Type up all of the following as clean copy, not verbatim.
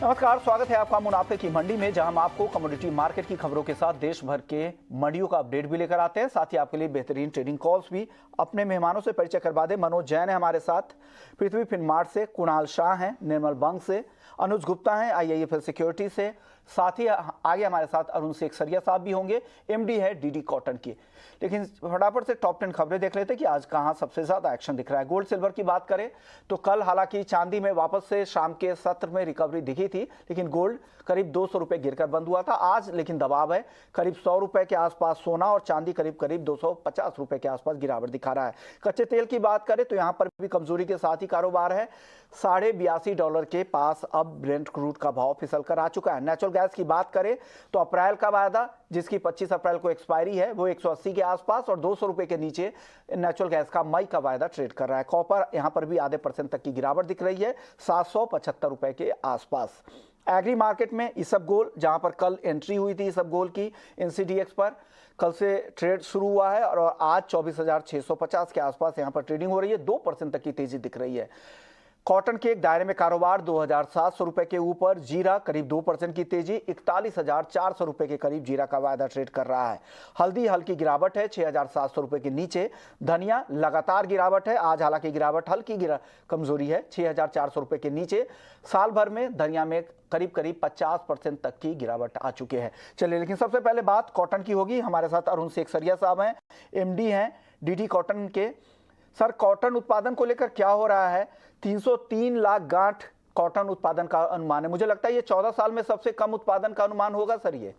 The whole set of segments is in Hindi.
नमस्कार, स्वागत है आपका मुनाफे की मंडी में, जहां हम आपको कमोडिटी मार्केट की खबरों के साथ देश भर के मंडियों का अपडेट भी लेकर आते हैं। साथ ही आपके लिए बेहतरीन ट्रेडिंग कॉल्स भी। अपने मेहमानों से परिचय करवा दें। मनोज जैन है हमारे साथ, पृथ्वी फिनमार्ट से, कुणाल शाह हैं निर्मल बंग से, अनुज गुप्ता हैं IIFL सिक्योरिटी से, साथ ही आगे हमारे साथ अरुण सेखसरिया साहब भी होंगे, MD है DD कॉटन की। लेकिन फटाफट से टॉप 10 खबरें देख लेते हैं कि आज कहां सबसे ज्यादा एक्शन दिख रहा है। गोल्ड सिल्वर की बात करें तो कल हालांकि चांदी में वापस से शाम के सत्र में रिकवरी दिखी थी, लेकिन गोल्ड करीब 200 रुपए गिरकर बंद हुआ था। आज लेकिन दबाव है, करीब 100 रुपए के आसपास सोना और चांदी करीब करीब 250 रुपए के आसपास गिरावट दिखा रहा है। कच्चे तेल की बात करें तो यहां पर भी कमजोरी के साथ ही कारोबार है। $82.5 के पास अब ब्रेंट क्रूड का भाव फिसल कर आ चुका है। नेचुरल गैस की बात करें तो अप्रैल का वायदा, जिसकी 25 अप्रैल को एक्सपायरी है, वो 180 के आसपास और 200 रुपए के नीचे नेचुरल गैस का मई का वायदा ट्रेड कर रहा है। कॉपर यहां पर भी आधे % तक की गिरावट दिख रही है, 775 रुपए के आसपास। एग्री मार्केट में इसबगोल, जहां पर कल एंट्री हुई थी इसबगोल की NCDX पर, कल से ट्रेड शुरू हुआ है और आज 24,650 के आसपास यहां पर ट्रेडिंग हो रही है। 2% तक की तेजी दिख रही है। कॉटन के एक दायरे में कारोबार 2,700 रुपए के ऊपर। जीरा करीब 2% की तेजी, 41,400 रुपए के करीब जीरा का वायदा ट्रेड कर रहा है। हल्दी हल्की गिरावट है, 6,700 रुपए के नीचे। धनिया लगातार गिरावट है, आज हालांकि गिरावट हल्की कमजोरी है, 6,400 रुपए के नीचे। साल भर में धनिया में करीब करीब 50% तक की गिरावट आ चुके हैं। चलिए, लेकिन सबसे पहले बात कॉटन की होगी। हमारे साथ अरुण सेखसरिया साहब हैं, MD हैं DD कॉटन के। सर, कॉटन उत्पादन को लेकर क्या हो रहा है? 303 लाख गांठ कॉटन उत्पादन का अनुमान है। मुझे लगता है ये 14 साल में सबसे कम उत्पादन का अनुमान होगा सर। ये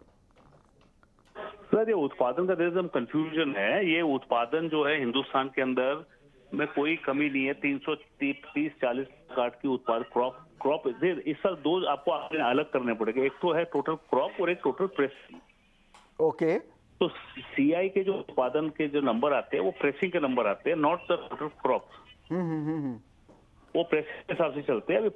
उत्पादन का देर कंफ्यूजन है। ये उत्पादन जो है हिंदुस्तान के अंदर में कोई कमी नहीं है। 330-40 गांठ की उत्पादन क्रॉप इस साल दो आपको अलग करने पड़ेंगे। एक तो है टोटल क्रॉप और एक टोटल प्रेसिंग। ओके। तो CI के जो उत्पादन के जो नंबर आते हैं वो प्रेसिंग के नंबर आते हैं, नॉट द टोटल क्रॉप। वो प्रेसिंग के हिसाब से चलते हैं। अभी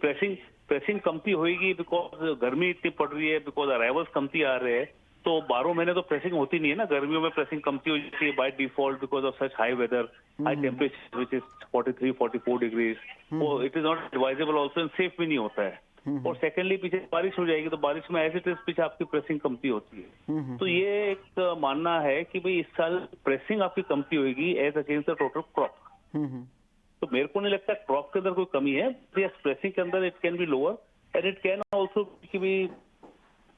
प्रेसिंग कमती होगी बिकॉज गर्मी इतनी पड़ रही है, बिकॉज अराइवल्स कमती आ रहे हैं। तो 12 महीने तो प्रेसिंग होती नहीं है ना। गर्मियों में प्रेसिंग कमती हो जाती है by default because of such high weather, high temperature which is 43-44 degrees. वो it is not advisable also and safe भी नहीं होता है। और सेकेंडली पीछे बारिश हो जाएगी तो बारिश में एज इट इज पीछे आपकी प्रेसिंग कमती होती है। तो ये एक मानना है कि भाई इस साल प्रेसिंग आपकी कमती होगी as against the total crop. तो मेरे को नहीं लगता क्रॉप के अंदर कोई कमी है। प्रेसिंग के अंदर it can be lower and it can also कि भी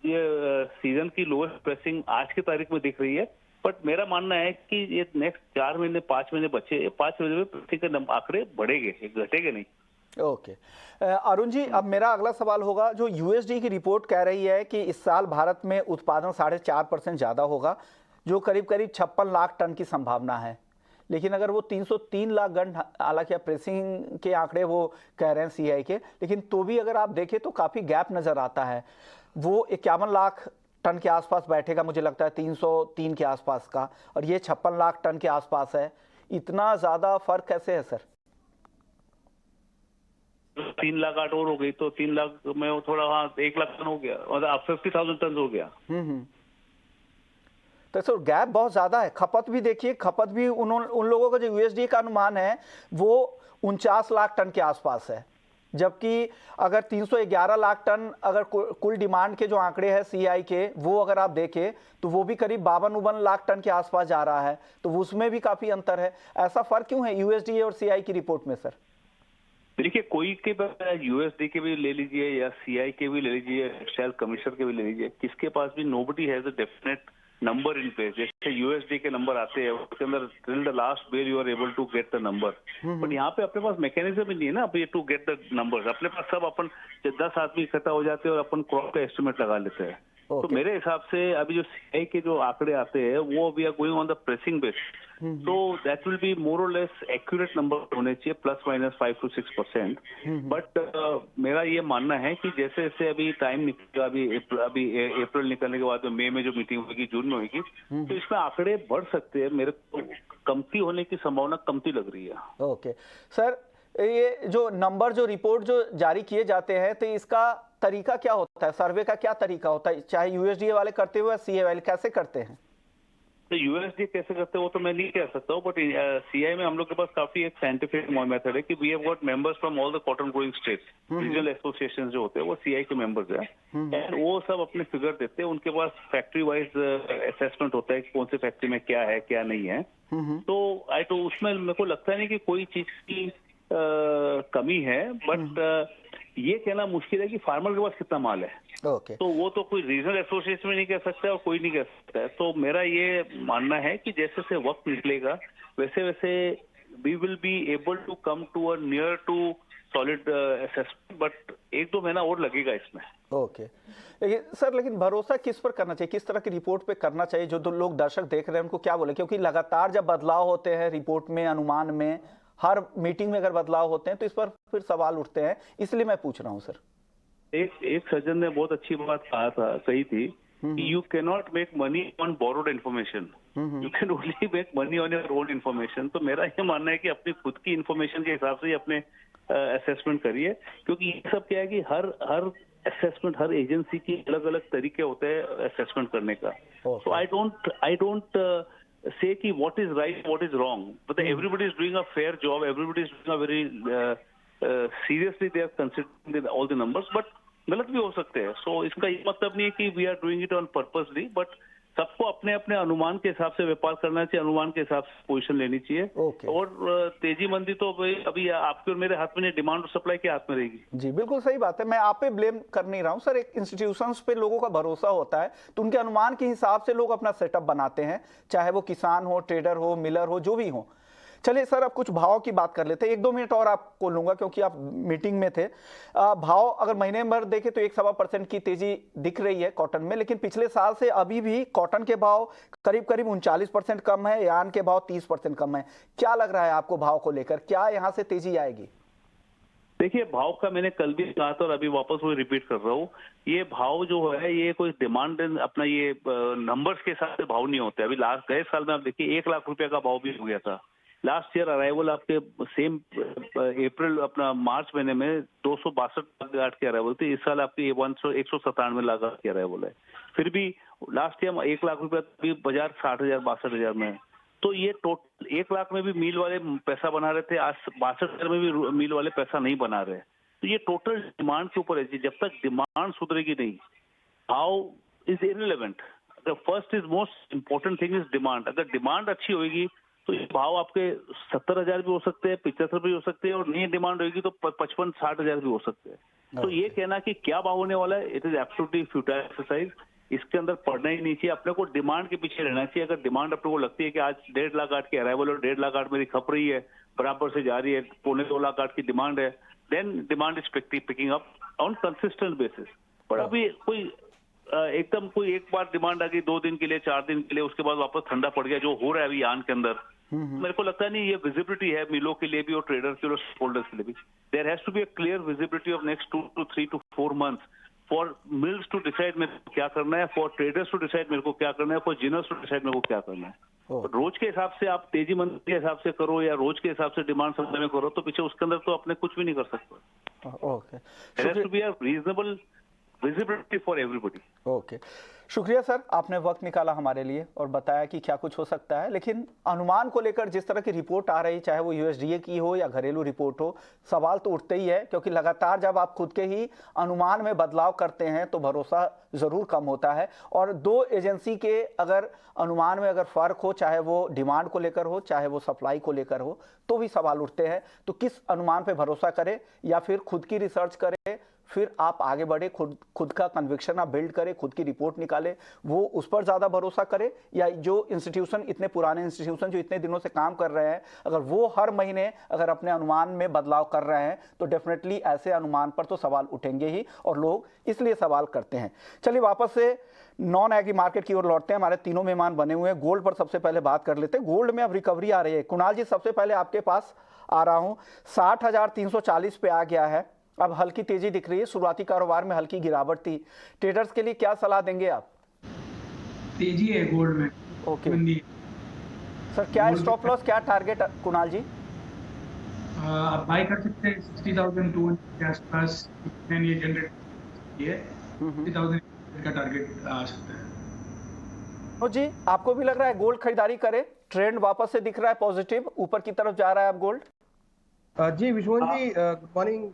ये सीजन की लोअर प्रेसिंग आज की तारीख में दिख रही है। बट मेरा मानना है कि ये नेक्स्ट 4 महीने 5 महीने बचे, 5 महीने में प्रेसिंग के आंकड़े बढ़ेंगे, घटेंगे नहीं। ओके। अरुण जी, अब मेरा अगला सवाल होगा, जो USD की रिपोर्ट कह रही है कि इस साल भारत में उत्पादन 4.5% ज्यादा होगा, जो करीब करीब 56 लाख टन की संभावना है। लेकिन अगर वो 303 लाख गन, हालांकि प्रेसिंग के आंकड़े वो कह रहे हैं CI के, लेकिन तो भी अगर आप देखें तो काफी गैप नजर आता है। वो 51 लाख टन के आसपास बैठेगा, मुझे लगता है 303 के आसपास का, और ये 56 लाख टन के आसपास है। इतना ज्यादा फर्क कैसे है सर? 3 लाख 8 और हो गई तो 3 लाख में वो थोड़ा, हाँ 1 लाख टन हो गया, मतलब 50,000 टन हो गया। तो सर गैप बहुत ज्यादा है। खपत भी देखिए, खपत भी उन लोगों का जो USD का अनुमान है वो 49 लाख टन के आसपास है, जबकि अगर 311 लाख टन अगर कुल डिमांड के जो आंकड़े हैं CI के, वो अगर आप देखें तो वो भी करीब 52 लाख टन के आसपास जा रहा है। तो उसमें भी काफी अंतर है। ऐसा फर्क क्यों है USD और CI की रिपोर्ट में सर? देखिए, कोई के USD के भी ले लीजिए या CI के भी ले लीजिए, टेक्सटाइल कमीशन के भी ले लीजिए, किसके पास भी nobody has a definite number in place. जैसे USD के नंबर आते हैं उसके अंदर till the last bell you are able to get the number. But यहाँ पे अपने पास मैकेनिज्म ही नहीं है ना अभी टू गेट द नंबर। अपने पास सब अपन 10 आदमी इकट्ठा हो जाते हैं और अपन क्रॉप का एस्टिमेट लगा लेते हैं। तो मेरे हिसाब से अभी जो CI के जो आंकड़े आते हैं वो we are going on the pressing base, तो दैट विल बी मोर और लेस एक्यूरेट नंबर होने चाहिए, ±5 to 6%। बट मेरा ये मानना है कि जैसे जैसे अभी टाइम निकलेगा, अभी अप्रैल निकलने के बाद मई में जो मीटिंग होगी, जून में होगी, तो इसमें आंकड़े बढ़ सकते हैं। मेरे को कमती होने की संभावना कमती लग रही है। ओके सर, ये जो नंबर, जो रिपोर्ट जो जारी किए जाते हैं, तो इसका तरीका क्या होता है? सर्वे का क्या तरीका होता है? चाहे USDA वाले करते हुए CI वाले कैसे करते हैं? तो यूएसडी कैसे करते हैं वो तो मैं नहीं कह सकता हूँ, बट सीआई में हम लोग के पास काफी एक साइंटिफिक मेथड है कि we have got members from all the cotton growing states, regional association जो होते हैं वो सीआई के मेंबर्स हैं, एंड वो सब अपने फिगर देते हैं। उनके पास फैक्ट्री वाइज असेसमेंट होता है कि कौन सी फैक्ट्री में क्या है क्या नहीं है। तो उसमें मेरे को लगता नहीं कि कोई चीज की कमी है, बट ये कहना मुश्किल है कि फार्मर के पास कितना माल है। ओके तो वो तो कोई रीजनल एसोसिएशन में नहीं कह सकता और कोई नहीं कह सकता है। तो मेरा ये मानना है कि जैसे जैसे वक्त निकलेगा वैसे वैसे we will be able to come to a near to solid assessment, but 1-2 महीना और लगेगा इसमें। ओके सर, लेकिन भरोसा किस पर करना चाहिए, किस तरह की रिपोर्ट पे करना चाहिए? जो लोग दर्शक देख रहे हैं उनको क्या बोले, क्योंकि लगातार जब बदलाव होते हैं रिपोर्ट में, अनुमान में, हर मीटिंग में अगर बदलाव होते हैं तो इस पर फिर सवाल उठते हैं, इसलिए मैं पूछ रहा हूँ सर। एक सज्जन ने बहुत अच्छी बात कही थी कि you can not make money on borrowed information, you can only make money on your own information. तो मेरा ये मानना है कि अपनी खुद की इन्फॉर्मेशन के हिसाब से ही अपने असेसमेंट करिए, क्योंकि ये सब क्या है कि हर असेसमेंट, हर एजेंसी की अलग अलग तरीके होते हैं असेसमेंट करने का। सो आई डोंट say कि what is right, what is wrong, but everybody is doing a fair job, everybody is doing a very seriously they are considering all the numbers, but गलत भी हो सकते हैं। सो इसका ये मतलब नहीं है कि we are doing it on purposely, but सबको अपने अपने अनुमान के हिसाब से व्यापार करना चाहिए, अनुमान के हिसाब से पोजीशन लेनी चाहिए। Okay. और तेजी मंदी तो अभी आपके और मेरे हाथ में नहीं, डिमांड और सप्लाई के हाथ में रहेगी। जी बिल्कुल सही बात है, मैं आप पे ब्लेम कर नहीं रहा हूं सर। एक इंस्टीट्यूशंस पे लोगों का भरोसा होता है तो उनके अनुमान के हिसाब से लोग अपना सेटअप बनाते हैं, चाहे वो किसान हो, ट्रेडर हो, मिलर हो, जो भी हो। चलिए सर, अब कुछ भाव की बात कर लेते हैं। 1-2 मिनट और आपको लूंगा क्योंकि आप मीटिंग में थे। भाव अगर महीने भर देखें तो 1-1.25% की तेजी दिख रही है कॉटन में, लेकिन पिछले साल से अभी भी कॉटन के भाव करीब करीब 39% कम है, यार्न के भाव 30% कम है। क्या लग रहा है आपको भाव को लेकर, क्या यहाँ से तेजी आएगी? देखिए, भाव का मैंने कल भी कहा था और अभी वापस वो रिपीट कर रहा हूँ। ये भाव जो है ये कोई डिमांड अपना ये नंबर्स के हिसाब से भाव नहीं होते। अभी लास्ट गए साल में आप देखिए 1 लाख रुपए का भाव भी हो गया था। लास्ट ईयर अराइवल आपके सेम अप्रैल अपना मार्च महीने में 262 लाख के अराइवल थे। इस साल आपकी 197 लाख की अराइवल है। फिर भी लास्ट ईयर 1 लाख रुपया भी बाजार 60,000 62,000 में है। तो ये टोटल 1 लाख में भी मिल वाले पैसा बना रहे थे, आज 62,000 में भी मिल वाले पैसा नहीं बना रहे। तो ये टोटल डिमांड के ऊपर है। जब तक डिमांड सुधरेगी नहीं, how is irrelevant. The first is most important thing is demand. अगर डिमांड अच्छी होगी तो ये भाव आपके 70,000 भी हो सकते हैं, 75 भी हो सकते हैं, और नहीं डिमांड होगी तो 55-60,000 भी हो सकते हैं। तो ये कहना कि क्या भाव होने वाला है, it is absolutely futile exercise. इसके अंदर पढ़ना ही नहीं चाहिए। अपने को डिमांड के पीछे रहना चाहिए। अगर डिमांड अपने को लगती है कि आज 1.5 लाख आठ की अराइवल और 1.5 लाख आठ मेरी खप रही है, बराबर से जा रही है, 1.25-2 लाख आठ की डिमांड है, then demand is picking up on consistent basis. पर अभी कोई एकदम कोई एक बार डिमांड आ गई 2 दिन के लिए, 4 दिन के लिए, उसके बाद वापस ठंडा पड़ गया, जो हो रहा है अभी यान के अंदर, मेरे को लगता नहीं ये विजिबिलिटी है मिलों के लिए भी और ट्रेडर के और होल्डर्स के लिए भी। There has to be a clear visibility of next 2 to 3 to 4 months for mills to decide मेरे को क्या करना है, फॉर ट्रेडर्स टू डिसाइड मेरे को क्या करना है, फॉर जिनर्स टू डिसाइड मेरे को क्या करना है। रोज के हिसाब से आप तेजी मंदी के हिसाब से करो या रोज के हिसाब से डिमांड सप्लाई में करो, तो पीछे उसके अंदर तो अपने कुछ भी नहीं कर सकते। Okay, there has to be a reasonable visibility for everybody. Okay, शुक्रिया सर, आपने वक्त निकाला हमारे लिए और बताया कि क्या कुछ हो सकता है। लेकिन अनुमान को लेकर जिस तरह की रिपोर्ट आ रही, चाहे वो यूएसडीए की हो या घरेलू रिपोर्ट हो, सवाल तो उठते ही है, क्योंकि लगातार जब आप खुद के ही अनुमान में बदलाव करते हैं तो भरोसा ज़रूर कम होता है। और 2 एजेंसी के अगर अनुमान में अगर फ़र्क हो, चाहे वो डिमांड को लेकर हो, चाहे वो सप्लाई को लेकर हो, तो भी सवाल उठते हैं। तो किस अनुमान पर भरोसा करें, या फिर खुद की रिसर्च करें, फिर आप आगे बढ़े, खुद का कन्विक्शन आप बिल्ड करें, खुद की रिपोर्ट निकाले, वो उस पर ज़्यादा भरोसा करे, या जो इंस्टीट्यूशन, इतने पुराने इंस्टीट्यूशन जो इतने दिनों से काम कर रहे हैं, अगर वो हर महीने अगर अपने अनुमान में बदलाव कर रहे हैं तो डेफिनेटली ऐसे अनुमान पर तो सवाल उठेंगे ही, और लोग इसलिए सवाल करते हैं। चलिए वापस से नॉन एग्री मार्केट की ओर लौटते हैं। हमारे तीनों मेहमान बने हुए हैं। गोल्ड पर सबसे पहले बात कर लेते हैं। गोल्ड में अब रिकवरी आ रही है। कुणाल जी, सबसे पहले आपके पास आ रहा हूँ। 60,340 पे आ गया है, अब हल्की तेजी दिख रही है। शुरुआती कारोबार में हल्की गिरावट थी। ट्रेडर्स के लिए क्या सलाह देंगे आप? तेजी है गोल्ड में। ओके सर, क्या स्टॉप लॉस, क्या टारगेट कुणाल जी? आप बाय कर सकते हैं 60,200 के आसपास। मैंने ये जनरेट किया है, 60,000 का टारगेट आ सकता है। तो जी आपको भी लग रहा है गोल्ड खरीदारी करें, ट्रेंड वापस से दिख रहा है पॉजिटिव, ऊपर की तरफ जा रहा है अब गोल्ड? जी विश्वन जी, गुड मॉर्निंग।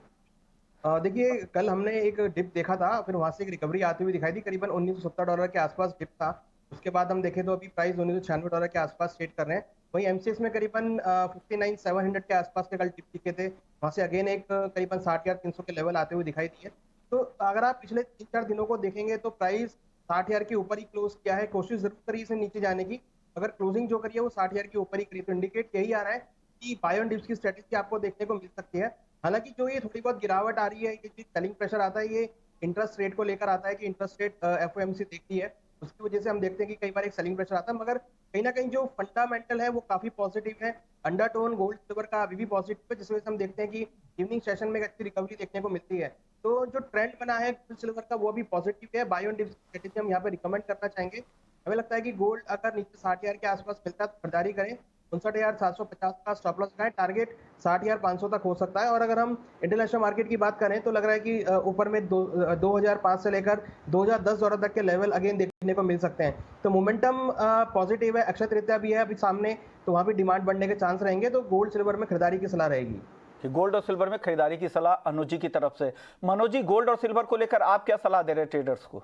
देखिए, कल हमने एक डिप देखा था, फिर वहां से एक रिकवरी आती हुई दिखाई दी, करीबन $1970 के आसपास डिप था। उसके बाद हम देखें तो अभी प्राइस $1996 के आसपास ट्रेड कर रहे हैं। वहीं एमसीएक्स में करीबन 59,700 के आसपास के कल डिप दिखे थे, वहां से अगेन एक करीबन 60,300 के लेवल आते हुए दिखाई दिए। तो अगर आप पिछले 3-4 दिनों को देखेंगे तो प्राइस 60,000 के ऊपर ही क्लोज किया है, कोशिश जरूर करी इसे नीचे जाने की। अगर क्लोजिंग जो करी है वो 60,000 के ऊपर ही करी, तो इंडिकेट यही आ रहा है कि बाय ऑन डिप्स की स्ट्रेटेजी आपको देखने को मिल सकती है। हालांकि जो ये थोड़ी बहुत गिरावट आ रही है, ये जो सेलिंग प्रेशर आता है, ये इंटरेस्ट रेट को लेकर आता है कि इंटरेस्ट रेट एफओएमसी देखती है, उसकी वजह से हम देखते हैं कि कई बार एक सेलिंग प्रेशर आता है। मगर कहीं ना कहीं जो फंडामेंटल है वो काफी पॉजिटिव है। अंडरटोन गोल्ड सिल्वर का अभी भी पॉजिटिव है, जिस वजह से हम देखते हैं कि इवनिंग सेशन में एक अच्छी रिकवरी देखने को मिलती है। तो जो ट्रेंड बना है गोल्ड सिल्वर का वो भी पॉजिटिव है। बाय ऑन डिप्स स्ट्रेटेजी हम यहाँ पे रिकमेंड करना चाहेंगे। हमें लगता है कि गोल्ड अगर नीचे 60,000 के आसपास मिलता है तो खरीदारी करें। 59,750 का स्टॉप लॉस लगाएं, टारगेट 60,500 तक हो सकता है। और अगर हम इंटरनेशनल मार्केट की बात करें तो लग रहा है कि ऊपर में 2005 से लेकर $2010 तक के लेवल अगेन देखने को मिल सकते हैं। तो मोमेंटम पॉजिटिव है। अक्षय तृतीया भी है अभी सामने, तो वहां भी डिमांड बढ़ने के चांस रहेंगे। तो गोल्ड सिल्वर में खरीदारी की सलाह रहेगी। कि गोल्ड और सिल्वर में खरीदारी की सलाह अनुज जी की तरफ से। मनोज जी, गोल्ड और सिल्वर को लेकर आप क्या सलाह दे रहे हैं ट्रेडर्स को?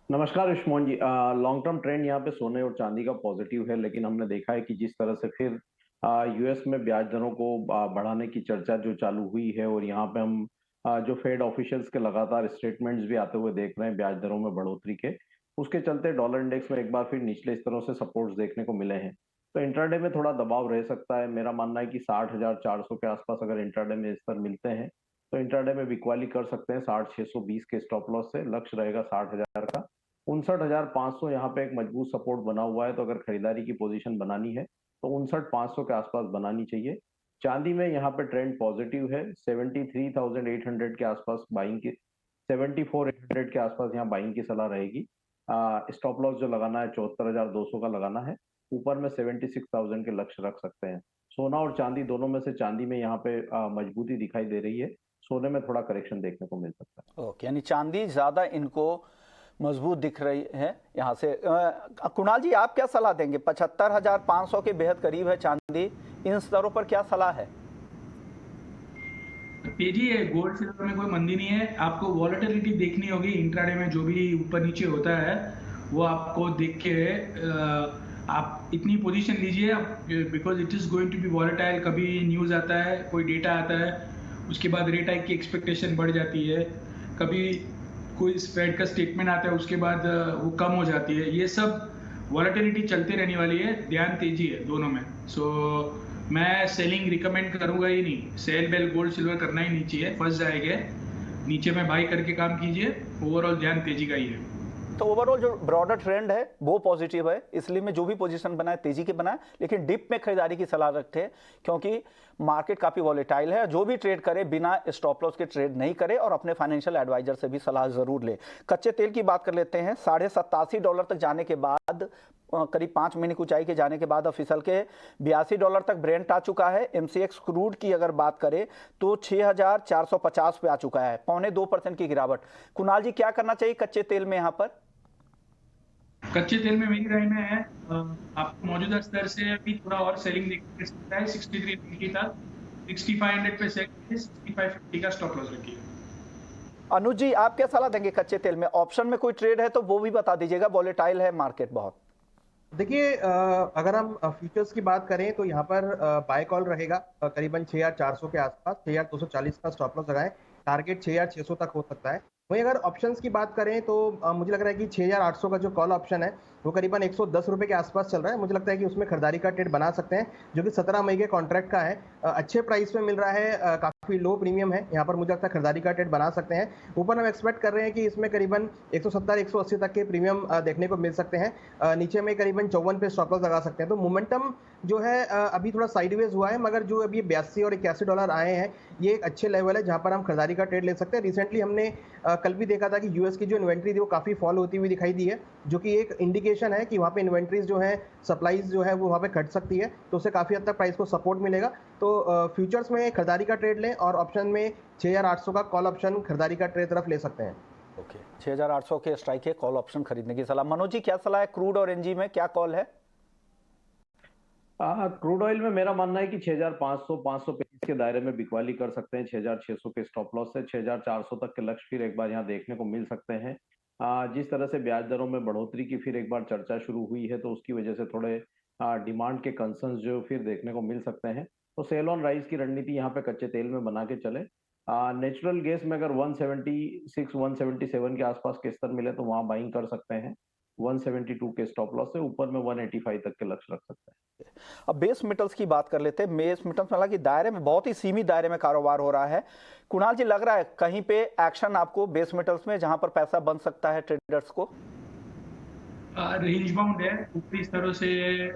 नमस्कार युष्मान जी। लॉन्ग टर्म ट्रेंड यहाँ पे सोने और चांदी का पॉजिटिव है, लेकिन हमने देखा है कि जिस तरह से फिर यूएस में ब्याज दरों को बढ़ाने की चर्चा जो चालू हुई है, और यहाँ पे हम जो फेड ऑफिशियल्स के लगातार स्टेटमेंट्स भी आते हुए देख रहे हैं ब्याज दरों में बढ़ोतरी के, उसके चलते डॉलर इंडेक्स में एक बार फिर निचले स्तरों से सपोर्ट्स देखने को मिले हैं। तो इंट्राडे में थोड़ा दबाव रह सकता है। मेरा मानना है कि 60,400 के आसपास अगर इंट्राडे में स्तर मिलते हैं तो इंट्राडे में बिकवाली कर सकते हैं 60,620 के स्टॉप लॉस से। लक्ष्य रहेगा 60,000 का। 59,500 यहाँ पे एक मजबूत सपोर्ट बना हुआ है, तो अगर खरीदारी की पोजीशन बनानी है तो 59,500 के आसपास बनानी चाहिए। चांदी में यहाँ पे ट्रेंड पॉजिटिव है। 73,800 के आसपास बाइंग की, 74,800 के आसपास यहाँ बाइंग की सलाह रहेगी। स्टॉप लॉस जो लगाना है 74,200 का लगाना है। ऊपर में 76,000 के लक्ष्य रख सकते हैं। सोना और चांदी दोनों में से चांदी में यहाँ पे मजबूती दिखाई दे रही है, सोने में थोड़ा करेक्शन देखने को मिल सकता है। ओके, यानी चांदी ज्यादा इनको मजबूत दिख रही है यहाँ से। कुणाल जी, आप क्या सलाह देंगे? 75,500 के बेहद करीब है चांदी, इन स्तरों पर क्या सलाह है? तेजी है, गोल्ड सिल्वर में कोई मंदी नहीं है। आपको वॉलेटिलिटी देखनी होगी इंट्राडे में, जो भी ऊपर नीचे होता है वो आपको देख के आप इतनी पोजीशन लीजिए, because it is going to be volatile. कभी न्यूज़ आता है, कोई डेटा आता है, उसके बाद रेट हाइक की एक्सपेक्टेशन बढ़ जाती है, कभी कोई फेड का स्टेटमेंट आता है, उसके बाद वो कम हो जाती है। ये सब वॉलेटिलिटी चलते रहने वाली है, ध्यान तेजी है दोनों में। सो मैं सेलिंग रिकमेंड करूंगा ही नहीं। सेल बेल गोल्ड सिल्वर करना ही नीचे है, फंस जाएंगे नीचे में, बाई करके काम कीजिए। ओवरऑल ध्यान तेजी का ही है। तो ओवरऑल जो ब्रॉडर ट्रेंड है वो पॉजिटिव है, इसलिए मैं जो भी पोजीशन बनाए तेजी के बनाए, लेकिन डिप में खरीदारी की सलाह रखते, क्योंकि मार्केट काफी वॉलेटाइल है। जो भी ट्रेड करे बिना स्टॉप लॉस के ट्रेड नहीं करे, और अपने फाइनेंशियल एडवाइजर से भी सलाह जरूर ले। कच्चे तेल की बात कर लेते हैं। $87 तक जाने के बाद, करीब 5 महीने की ऊंचाई के जाने के बाद अब फिसल के $82 तक ब्रेंट आ चुका है। एमसीएक्स क्रूड की अगर बात करें तो 6,450 पे आ चुका है, 0.25% की गिरावट। कुणाल जी, क्या करना चाहिए कच्चे तेल में यहाँ पर? कच्चे तेल में मेरी राय में है आपको मौजूदा स्तर से अभी थोड़ा और सेलिंग दिख सकता है। 63.90 तक, 6500 पे सेल, 6550 का स्टॉप लॉस रखिए। अनुज जी, आप क्या सलाह देंगे कच्चे तेल में? ऑप्शन में कोई ट्रेड है तो वो भी बता दीजिएगा, वॉलेटाइल है मार्केट बहुत। देखिए, अगर हम फ्यूचर्स की बात करें तो यहाँ पर बाय कॉल रहेगा करीबन 6,400 के आसपास। 6,240 का स्टॉप लॉस लगाएं, टारगेट 6,600 तक हो सकता है। वहीं अगर ऑप्शंस की बात करें तो मुझे लग रहा है कि 6,800 का जो कॉल ऑप्शन है वो करीबन 110 रुपये के आसपास चल रहा है। मुझे लगता है कि उसमें खरीदारी का ट्रेड बना सकते हैं, जो कि 17 मई के कॉन्ट्रैक्ट का है। अच्छे प्राइस पे मिल रहा है, काफ़ी लो प्रीमियम है। यहाँ पर मुझे लगता है खरीदारी का ट्रेड बना सकते हैं। ऊपर हम एक्सपेक्ट कर रहे हैं कि इसमें करीबन 170-180 तक के प्रीमियम देखने को मिल सकते हैं। नीचे में करीबन 54 पे स्टॉप लॉस लगा सकते हैं। तो मोमेंटम जो है अभी थोड़ा साइडवेज हुआ है, मगर जो अभी $82 और $81 आए हैं, ये एक अच्छे लेवल है जहाँ पर हम खरीदारी का ट्रेड ले सकते हैं। रिसेंटली हमने कल भी देखा था कि यूएस की जो इन्वेंट्री थी वो काफ़ी फॉल होती हुई दिखाई दी है, जो कि एक इंडिकेशन है कि वहाँ पे इन्वेंट्रीज जो है, सप्लाईज जो है वो वहाँ पे घट सकती है। तो उससे काफ़ी हद तक प्राइस को सपोर्ट मिलेगा। तो फ्यूचर्स में खरीदारी का ट्रेड लें, और ऑप्शन में 6,800 का कॉल ऑप्शन खरीदारी का ट्रेड तरफ ले सकते हैं। ओके, 6,800 के स्ट्राइक है कॉल ऑप्शन खरीदने की सलाह। मनोज जी, क्या सलाह है? क्रूड और एनजी में क्या कॉल है? क्रूड ऑयल में मेरा मानना है कि 6,500 525 के दायरे में बिकवाली कर सकते हैं। 6,600 के स्टॉप लॉस से 6,400 तक के लक्ष्य फिर एक बार यहाँ देखने को मिल सकते हैं। जिस तरह से ब्याज दरों में बढ़ोतरी की फिर एक बार चर्चा शुरू हुई है, तो उसकी वजह से थोड़े डिमांड के कंसर्न्स जो फिर देखने को मिल सकते हैं। तो सेल ऑन राइज की रणनीति यहाँ पे कच्चे तेल में बना के चले। नेचुरल गैस में अगर 176 177 के आसपास के स्तर मिले तो वहां बाइंग कर सकते हैं। 172 के स्टॉप लॉस से ऊपर में 185 तक के लक्ष्य रख सकते हैं। अब बेस मेटल्स की बात कर लेते हैं। बेस मेटल्स में हालांकि दायरे में, बहुत ही सीमित दायरे में कारोबार हो रहा है। कुणाल जी, लग रहा है कहीं पे एक्शन आपको बेस मेटल्स में जहां पर पैसा बन सकता है ट्रेडर्स को? रेंज बाउंड है, ऊपरी स्तरों से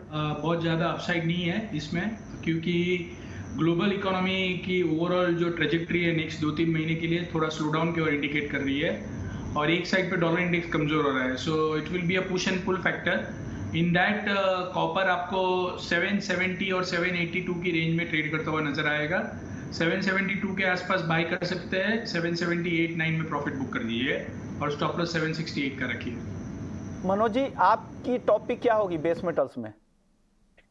बहुत ज़्यादा अपसाइड नहीं है इसमें, क्योंकि ग्लोबल इकोनॉमी की ओवरऑल जो ट्रेजेक्ट्री है नेक्स्ट 2-3 महीने के लिए थोड़ा स्लो डाउन की ओर इंडिकेट कर रही है, और एक साइड पे डॉलर इंडेक्स कमजोर हो रहा है। So it will be a push and pull factor in that. Copper आपको 770 और 782 की रेंज में ट्रेड करता हुआ नजर आएगा। 772 के आसपास बाय कर सकते हैं, 778-9 में प्रॉफिट बुक कर दीजिए, और स्टॉप लॉस 768 का रखिए। मनोज जी, आपकी टॉपिक क्या होगी बेस मेटल्स में?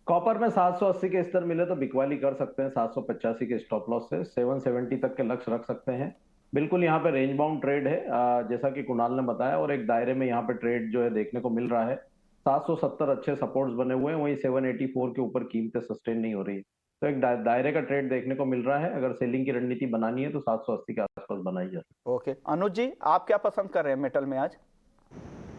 कॉपर में 780 के स्तर मिले तो बिकवाली कर सकते हैं। 785 के स्टॉप लॉस से 770 तक के लक्ष्य रख सकते हैं। बिल्कुल यहाँ पे रेंज बाउंड ट्रेड है, जैसा कि कुणाल ने बताया, और एक दायरे में यहाँ पे ट्रेड जो है देखने को मिल रहा है। 770 अच्छे सपोर्ट्स बने हुए हैं, वहीं 784 के ऊपर कीमतें सस्टेन नहीं हो रही है, तो एक दायरे का ट्रेड देखने को मिल रहा है। अगर सेलिंग की रणनीति बनानी है तो 780 के आसपास बनाई जा सकती है। ओके, अनुज जी, आप क्या पसंद कर रहे हैं मेटल में आज?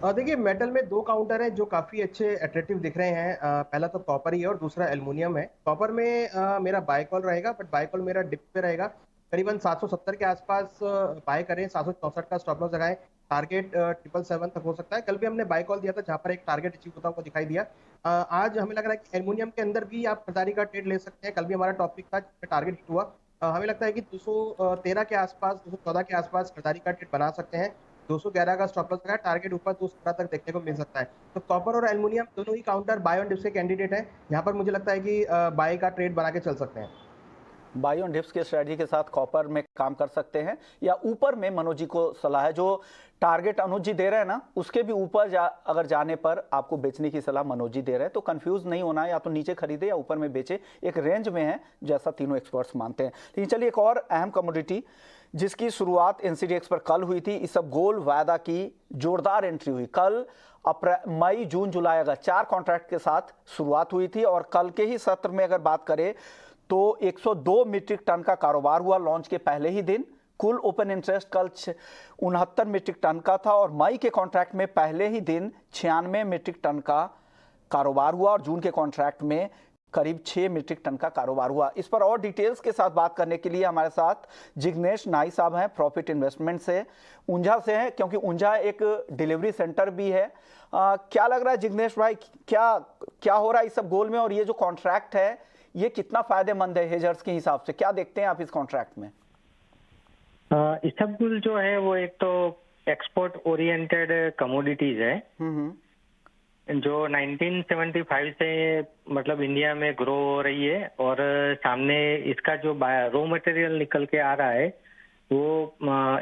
देखिए, मेटल में दो काउंटर हैं जो काफी अच्छे अट्रैक्टिव दिख रहे हैं। पहला तो कॉपर ही है और दूसरा एल्युमिनियम है। कॉपर में मेरा बाय कॉल रहेगा, बट बाय कॉल मेरा डिप पे रहेगा। करीबन 770 के आसपास बाय करें, 764 का स्टॉप लॉस लगाएं। टारगेट 777 तक हो सकता है। कल भी हमने बाय कॉल दिया था जहां पर एक टारगेट अचीव होता हुआ दिखाई दिया। आज हमें लग रहा है कि एल्युमिनियम के अंदर भी आप खरीदारी का ट्रेड ले सकते हैं। कल भी हमारा टॉपिक था, टारगेट हिट हुआ। हमें लगता है कि 213 के आसपास, 214 के आसपास खरीदारी का ट्रेड बना सकते हैं। 211 का स्टॉप लॉस है, टारगेट ऊपर 217 तक देखने को मिल सकता है। तो कॉपर और एल्युमिनियम दोनों ही काउंटर बाय ऑन डिप्स के कैंडिडेट हैं। यहाँ पर मुझे लगता है कि बाय का ट्रेड बना के चल सकते हैं। बाय ऑन डिप्स के स्ट्रेटजी के साथ कॉपर में काम कर सकते हैं, या ऊपर में मनोज जी को सलाह है, जो टारगेट अनुज जी दे रहे हैं ना, उसके भी ऊपर अगर जाने पर आपको बेचने की सलाह मनोज जी दे रहे हैं। तो कंफ्यूज नहीं होना है, या तो नीचे खरीदे या ऊपर में बेचे, एक रेंज में है जैसा तीनों एक्सपर्ट्स मानते हैं। लेकिन चलिए, एक और अहम कमोडिटी जिसकी शुरुआत एनसीडीएक्स पर कल हुई थी, इसबगोल वायदा की जोरदार एंट्री हुई। कल मई, जून, जुलाई, अगस्त 4 कॉन्ट्रैक्ट के साथ शुरुआत हुई थी, और कल के ही सत्र में अगर बात करें तो 102 मीट्रिक टन का कारोबार हुआ लॉन्च के पहले ही दिन। कुल ओपन इंटरेस्ट कल 69 मीट्रिक टन का था, और मई के कॉन्ट्रैक्ट में पहले ही दिन 96 मीट्रिक टन का कारोबार हुआ, और जून के कॉन्ट्रैक्ट में करीब 6 मीट्रिक टन का कारोबार हुआ। इस पर और डिटेल्स के साथ बात करने के लिए हमारे साथ जिग्नेश नाई साहब हैं, प्रॉफिट इन्वेस्टमेंट से, ऊंझा से हैं, क्योंकि ऊंझा एक डिलीवरी सेंटर भी है। क्या लग रहा है जिग्नेश भाई, क्या हो रहा है इसबगोल में, और ये जो कॉन्ट्रैक्ट है ये कितना फायदेमंद है हेजर्स के हिसाब से? क्या देखते हैं आप इस कॉन्ट्रैक्ट में? इसबगोल जो है वो एक तो एक्सपोर्ट ओरिएंटेड कमोडिटीज है, जो 1975 से मतलब इंडिया में ग्रो हो रही है, और सामने इसका जो रॉ मटेरियल निकल के आ रहा है वो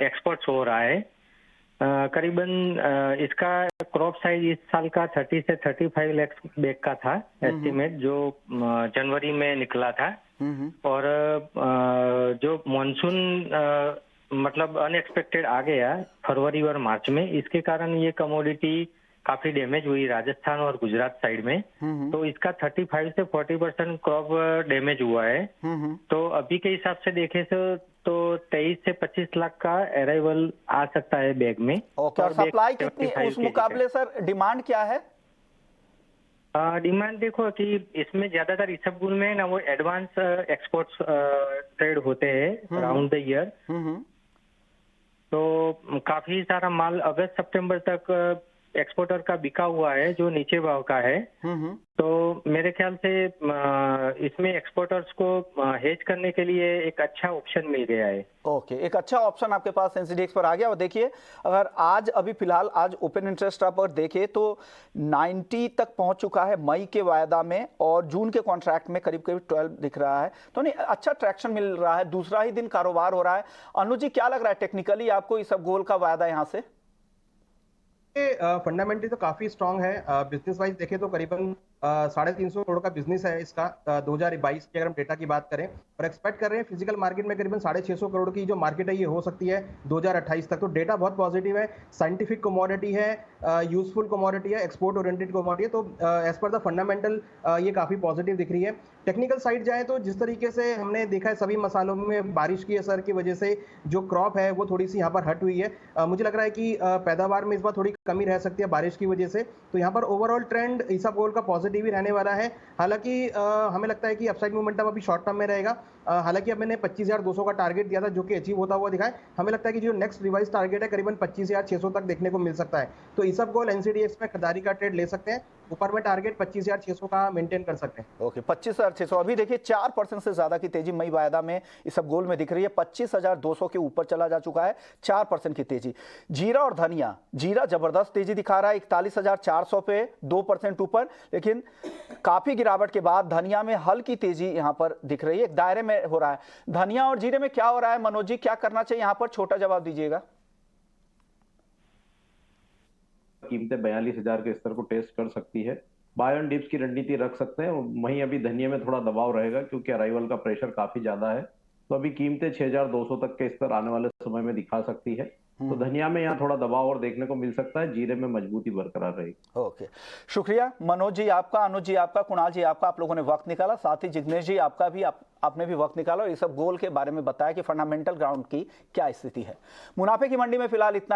एक्सपोर्ट्स हो रहा है। करीबन इसका क्रॉप साइज इस साल का 30 से 35 लाख बैग का था एस्टीमेट, जो जनवरी में निकला था। और जो मॉनसून मतलब अनएक्सपेक्टेड आ गया फरवरी और मार्च में, इसके कारण ये कमोडिटी काफी डैमेज हुई राजस्थान और गुजरात साइड में। तो इसका 35 से 40% क्रॉप डैमेज हुआ है। तो अभी के हिसाब से देखे तो 23 से 25 लाख का अराइवल आ सकता है बैग में। ओके, और सप्लाई कितनी उस मुकाबले सर, डिमांड क्या है? डिमांड देखो कि इसमें ज्यादातर इसबगोल में ना वो एडवांस एक्सपोर्ट्स ट्रेड होते हैं अराउंड द ईयर। तो काफी सारा माल अगस्त सितंबर तक एक्सपोर्टर का बिका हुआ है, जो नीचे भाव का है। तो मेरे ख्याल से इसमें एक्सपोर्टर्स को हेज करने के लिए एक अच्छा ऑप्शन मिल गया है। ओके, एक अच्छा ऑप्शन आपके पास एनसीडीएक्स पर आ गया। और देखिए, अगर आज अभी फिलहाल आज ओपन इंटरेस्ट आप अगर देखें तो 90 तक पहुंच चुका है मई के वायदा में, और जून के कॉन्ट्रैक्ट में करीब करीब 12 दिख रहा है। तो नहीं, अच्छा ट्रैक्शन मिल रहा है, दूसरा ही दिन कारोबार हो रहा है। अनुज जी, क्या लग रहा है टेक्निकली आपको इसबगोल का वायदा यहाँ से? फंडामेंटली तो काफी स्ट्रांग है। बिजनेस वाइज देखें तो करीबन 350 करोड़ का बिजनेस है इसका 2022 की अगर हम डेटा की बात करें, और एक्सपेक्ट कर रहे हैं फिजिकल मार्केट में करीबन 650 करोड़ की जो मार्केट है ये हो सकती है 2028 तक। तो डेटा बहुत पॉजिटिव है, साइंटिफिक कमोडिटी है, यूजफुल कमोडिटी है, एक्सपोर्ट ओरिएंटेड कमोडिटी है। तो एज पर द फंडामेंटल ये काफी पॉजिटिव दिख रही है। टेक्निकल साइड जाए तो जिस तरीके से हमने देखा है सभी मसालों में बारिश की असर की वजह से जो क्रॉप है वो थोड़ी सी यहाँ पर हट हुई है। मुझे लग रहा है कि पैदावार में इस बार थोड़ी कमी रह सकती है बारिश की वजह से। तो यहाँ पर ओवरऑल ट्रेंड ईसाबगोल का पॉजिटिव ही रहने वाला है। हालांकि हमें लगता है कि अपसाइड मोमेंटम अभी शॉर्ट टर्म में रहेगा। हालांकि अब मैंने 25,200 का टारगेट दिया था जो कि अचीव होता हुआ दिखा है। हमें लगता है कि जो नेक्स्ट रिवाइज टारगेट है करीबन 25,600 तक देखने को मिल सकता है। तो ईसाबगोल एनसीडीएक्स में खरीदारी का ट्रेड ले सकते हैं। ऊपर में टारगेट 25,600 का मेंटेन कर सकते हैं। ओके, 25,600। अभी देखिए 4% से ज्यादा की तेजी मई वायदा में ईसाबगोल में दिख रही है। 25,200 के ऊपर चला जा चुका है, 4% की तेजी। जीरा और धनिया, जीरा जबरदस्त तेजी दिखा रहा है 41,400 पे 2% ऊपर, लेकिन काफी गिरावट के बाद धनिया में हल्की तेजी यहां पर दिख रही है, एक दायरे में हो रहा है। धनिया और जीरे में क्या हो रहा है मनोज जी, क्या करना चाहिए यहां पर, छोटा जवाब दीजिएगा। कीमतें 42,000 के स्तर को टेस्ट कर सकती है। बाय ऑन डिप्स की रणनीति रख सकते हैं। वहीं अभी धनिया में थोड़ा दबाव रहेगा क्योंकि अराइवल का प्रेशर काफी ज्यादा है। तो अभी कीमतें 6,200 तक के स्तर आने वाले समय में दिखा सकती है। तो धनिया में यहाँ थोड़ा दबाव और देखने को मिल सकता है। जीरे में मजबूती बरकरार रहेगी। ओके, शुक्रिया मनोज जी आपका, अनुज जी आपका, कुणाल जी आपका, आप लोगों ने वक्त निकाला। साथ ही जिग्नेश जी आपका भी, आपने भी वक्त निकाला और ईसाबगोल के बारे में बताया कि फंडामेंटल ग्राउंड की क्या स्थिति है। मुनाफे की मंडी में फिलहाल इतना ही।